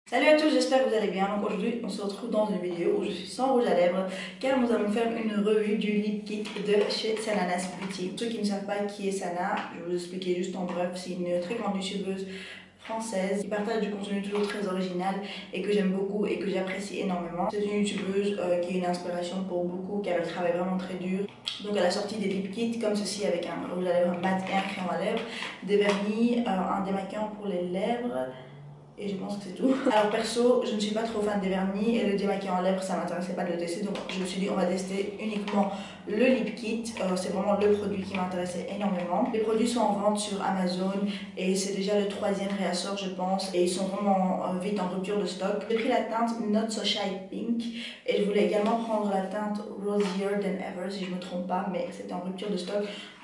Salut à tous, j'espère que vous allez bien. Donc aujourd'hui, on se retrouve dans une vidéo où je suis sans rouge à lèvres car nous allons faire une revue du lip kit de chez Sananas Beauty. Pour ceux qui ne savent pas qui est Sana, je vais vous expliquer juste en bref. C'est une très grande youtubeuse française qui partage du contenu toujours très original et que j'aime beaucoup et que j'apprécie énormément. C'est une youtubeuse qui est une inspiration pour beaucoup car elle travaille vraiment très dur. Donc elle a sorti des lip kits comme ceci avec un rouge à lèvres mat et un crayon à lèvres, des vernis, un démaquillant pour les lèvres. Et je pense que c'est tout. Alors perso, je ne suis pas trop fan des vernis et le démaquillant à lèvres, ça m'intéressait pas de le tester. Donc je me suis dit on va tester uniquement le lip kit. C'est vraiment le produit qui m'intéressait énormément. Les produits sont en vente sur Amazon et c'est déjà le 3e réassort je pense. Et ils sont vraiment vite en rupture de stock. J'ai pris la teinte Not So Shy Pink et je voulais également prendre la teinte Rosier Than Ever si je me trompe pas, mais c'était en rupture de stock.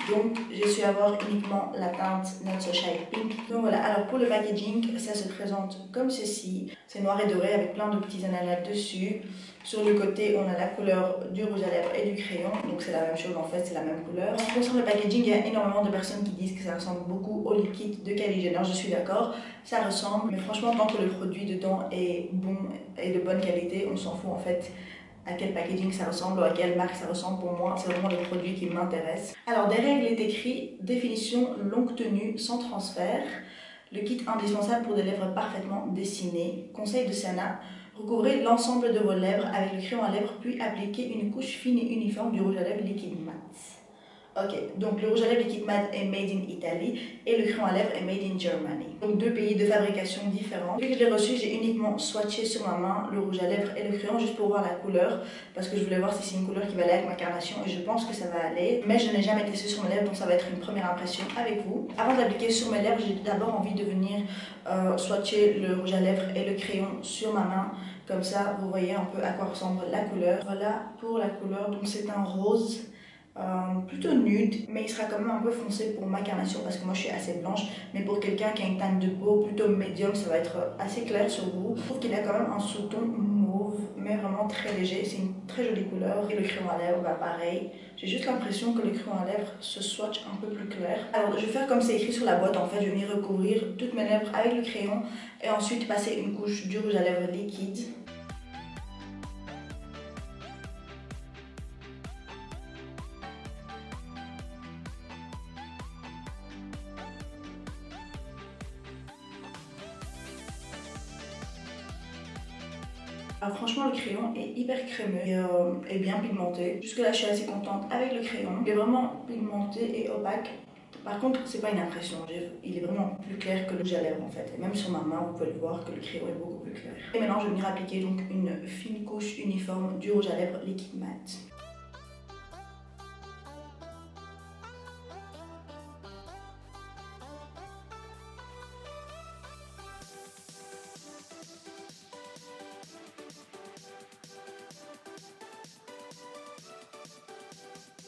Donc j'ai su avoir uniquement la teinte Not So Shy Pink. Donc voilà, alors pour le packaging, ça se présente comme ceci. C'est noir et doré avec plein de petits ananas dessus. Sur le côté, on a la couleur du rouge à lèvres et du crayon. Donc c'est la même chose en fait, c'est la même couleur. Concernant le packaging, il y a énormément de personnes qui disent que ça ressemble beaucoup au lip kit de Kylie Jenner. Je suis d'accord, ça ressemble. Mais franchement, tant que le produit dedans est bon et de bonne qualité, on s'en fout en fait à quel packaging ça ressemble ou à quelle marque ça ressemble. Pour moi, c'est vraiment le produit qui m'intéresse. Alors derrière, il est écrit définition longue tenue sans transfert. Le kit indispensable pour des lèvres parfaitement dessinées. Conseil de Sana, recouvrez l'ensemble de vos lèvres avec le crayon à lèvres puis appliquez une couche fine et uniforme du rouge à lèvres liquide mat. Ok, donc le rouge à lèvres liquide mat est made in Italy et le crayon à lèvres est made in Germany. Donc deux pays de fabrication différents. Depuis que je l'ai reçu, j'ai uniquement swatché sur ma main le rouge à lèvres et le crayon juste pour voir la couleur parce que je voulais voir si c'est une couleur qui va aller avec ma carnation et je pense que ça va aller. Mais je n'ai jamais testé sur mes lèvres donc ça va être une première impression avec vous. Avant d'appliquer sur mes lèvres, j'ai d'abord envie de venir swatcher le rouge à lèvres et le crayon sur ma main. Comme ça, vous voyez un peu à quoi ressemble la couleur. Voilà pour la couleur, donc c'est un rose. Plutôt nude, mais il sera quand même un peu foncé pour ma carnation parce que moi je suis assez blanche, mais pour quelqu'un qui a une teinte de peau plutôt médium, ça va être assez clair sur vous. Je trouve qu'il a quand même un sous-ton mauve, mais vraiment très léger, c'est une très jolie couleur. Et le crayon à lèvres, bah pareil, j'ai juste l'impression que le crayon à lèvres se swatch un peu plus clair. Alors je vais faire comme c'est écrit sur la boîte, en fait je vais venir recouvrir toutes mes lèvres avec le crayon et ensuite passer une couche du rouge à lèvres liquide. Alors franchement le crayon est hyper crémeux et bien pigmenté. Jusque là je suis assez contente avec le crayon. Il est vraiment pigmenté et opaque. Par contre c'est pas une impression, il est vraiment plus clair que le rouge à lèvres en fait. Et même sur ma main vous pouvez le voir que le crayon est beaucoup plus clair. Et maintenant je vais venir appliquer donc une fine couche uniforme du rouge à lèvres liquide mat.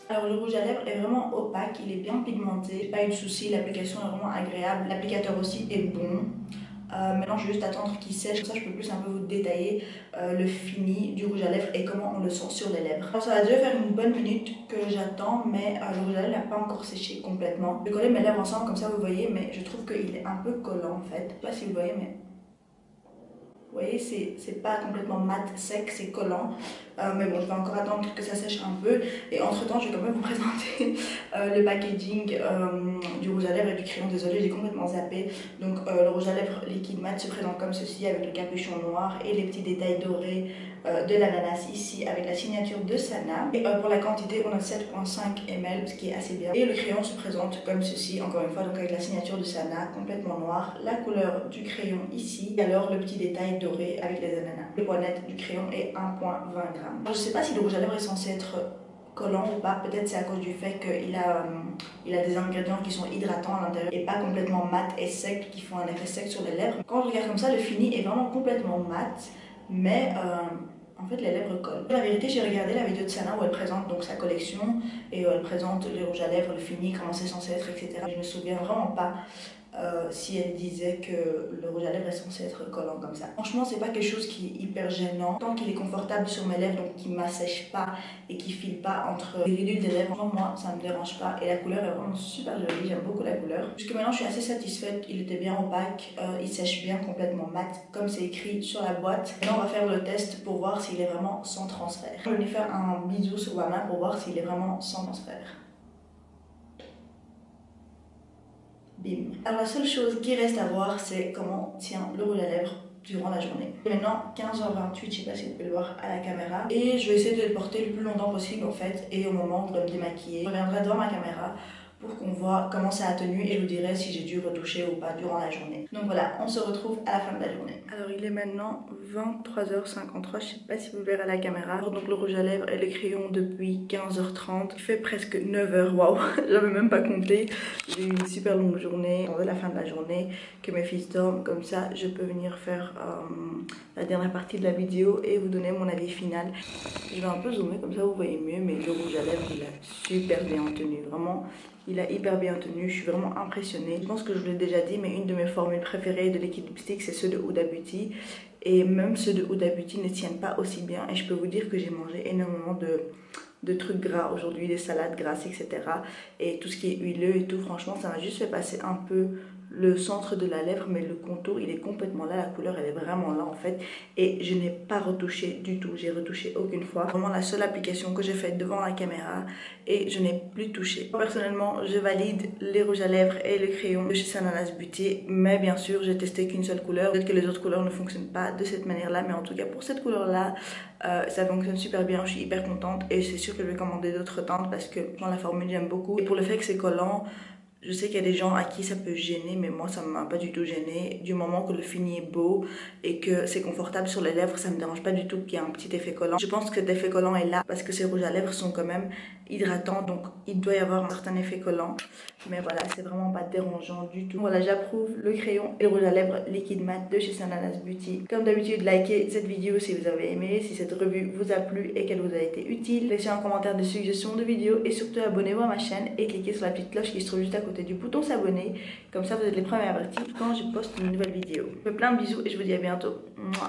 Alors le rouge à lèvres est vraiment opaque, il est bien pigmenté, pas eu de soucis, l'application est vraiment agréable, l'applicateur aussi est bon. Maintenant je vais juste attendre qu'il sèche, comme ça je peux plus un peu vous détailler le fini du rouge à lèvres et comment on le sent sur les lèvres. Alors ça va déjà faire une bonne minute que j'attends, mais le rouge à lèvres n'a pas encore séché complètement. Je vais coller mes lèvres ensemble comme ça vous voyez, mais je trouve qu'il est un peu collant en fait. Je sais pas si vous voyez, mais vous voyez, c'est pas complètement mat, sec, c'est collant. Mais bon, je vais encore attendre que ça sèche un peu. Et entre temps, je vais quand même vous présenter le packaging du rouge à lèvres et du crayon. Désolée, j'ai complètement zappé. Donc, le rouge à lèvres liquide mat se présente comme ceci avec le capuchon noir et les petits détails dorés de l'ananas ici avec la signature de Sana. Et pour la quantité, on a 7,5 ml, ce qui est assez bien. Et le crayon se présente comme ceci, encore une fois, donc avec la signature de Sana, complètement noir. La couleur du crayon ici. Et alors, le petit détail doré avec les ananas. Le poids net du crayon est 1,20 g. Je ne sais pas si le rouge à lèvres est censé être collant ou pas, peut-être c'est à cause du fait qu'il a des ingrédients qui sont hydratants à l'intérieur et pas complètement mat et sec qui font un effet sec sur les lèvres. Quand je regarde comme ça, le fini est vraiment complètement mat, mais en fait les lèvres collent. La vérité, j'ai regardé la vidéo de Sana où elle présente donc sa collection et où elle présente les rouges à lèvres, le fini, comment c'est censé être, etc. Je me souviens vraiment pas si elle disait que le rouge à lèvres est censé être collant comme ça. Franchement, c'est pas quelque chose qui est hyper gênant. Tant qu'il est confortable sur mes lèvres, donc qui m'assèche pas et qui file pas entre les ridules des lèvres, moi ça me dérange pas. Et la couleur est vraiment super jolie, j'aime beaucoup la couleur. Jusque maintenant, je suis assez satisfaite. Il était bien opaque, il sèche bien, complètement mat, comme c'est écrit sur la boîte. Maintenant, on va faire le test pour voir s'il est vraiment sans transfert. Je vais lui faire un bisou sur ma main pour voir s'il est vraiment sans transfert. Bim. Alors la seule chose qui reste à voir, c'est comment tient le rouge à lèvres durant la journée. Maintenant 15h28, je sais pas si vous pouvez le voir à la caméra, et je vais essayer de le porter le plus longtemps possible en fait, et au moment où je dois me démaquiller, je reviendrai devant ma caméra pour qu'on voit comment ça a tenu et je vous dirai si j'ai dû retoucher ou pas durant la journée. Donc voilà, on se retrouve à la fin de la journée. Alors il est maintenant 23h53, je sais pas si vous verrez à la caméra. Donc le rouge à lèvres et le crayon depuis 15h30. Il fait presque 9h, waouh, j'avais même pas compté. J'ai eu une super longue journée. J'attendais la fin de la journée que mes fils dorment, comme ça je peux venir faire la dernière partie de la vidéo et vous donner mon avis final. Je vais un peu zoomer comme ça vous voyez mieux, mais le rouge à lèvres il a super bien tenu, vraiment. Il a hyper bien tenu, je suis vraiment impressionnée. Je pense que je vous l'ai déjà dit, mais une de mes formules préférées de liquide lipstick, c'est ceux de Huda Beauty. Et même ceux de Huda Beauty ne tiennent pas aussi bien. Et je peux vous dire que j'ai mangé énormément de trucs gras aujourd'hui, des salades grasses, etc. Et tout ce qui est huileux et tout, franchement, ça m'a juste fait passer un peu le centre de la lèvre, mais le contour il est complètement là, la couleur elle est vraiment là en fait, et je n'ai pas retouché du tout, j'ai retouché aucune fois, vraiment la seule application que j'ai faite devant la caméra et je n'ai plus touché. Personnellement je valide les rouges à lèvres et le crayon de chez Sananas Beauty, mais bien sûr j'ai testé qu'une seule couleur, peut-être que les autres couleurs ne fonctionnent pas de cette manière là, mais en tout cas pour cette couleur là ça fonctionne super bien, je suis hyper contente et c'est sûr que je vais commander d'autres teintes parce que dans la formule j'aime beaucoup, et pour le fait que c'est collant, je sais qu'il y a des gens à qui ça peut gêner, mais moi ça ne m'a pas du tout gêné. Du moment que le fini est beau et que c'est confortable sur les lèvres, ça ne me dérange pas du tout qu'il y ait un petit effet collant. Je pense que cet effet collant est là parce que ces rouges à lèvres sont quand même hydratants, donc il doit y avoir un certain effet collant. Mais voilà, c'est vraiment pas dérangeant du tout. Voilà, j'approuve le crayon et le rouge à lèvres liquide mat de chez Sananas Beauty. Comme d'habitude, likez cette vidéo si vous avez aimé, si cette revue vous a plu et qu'elle vous a été utile. Laissez un commentaire de suggestion de vidéo et surtout abonnez-vous à ma chaîne et cliquez sur la petite cloche qui se trouve juste à côté du bouton s'abonner. Comme ça, vous êtes les premiers avertis quand je poste une nouvelle vidéo. Je vous fais plein de bisous et je vous dis à bientôt. Mouah.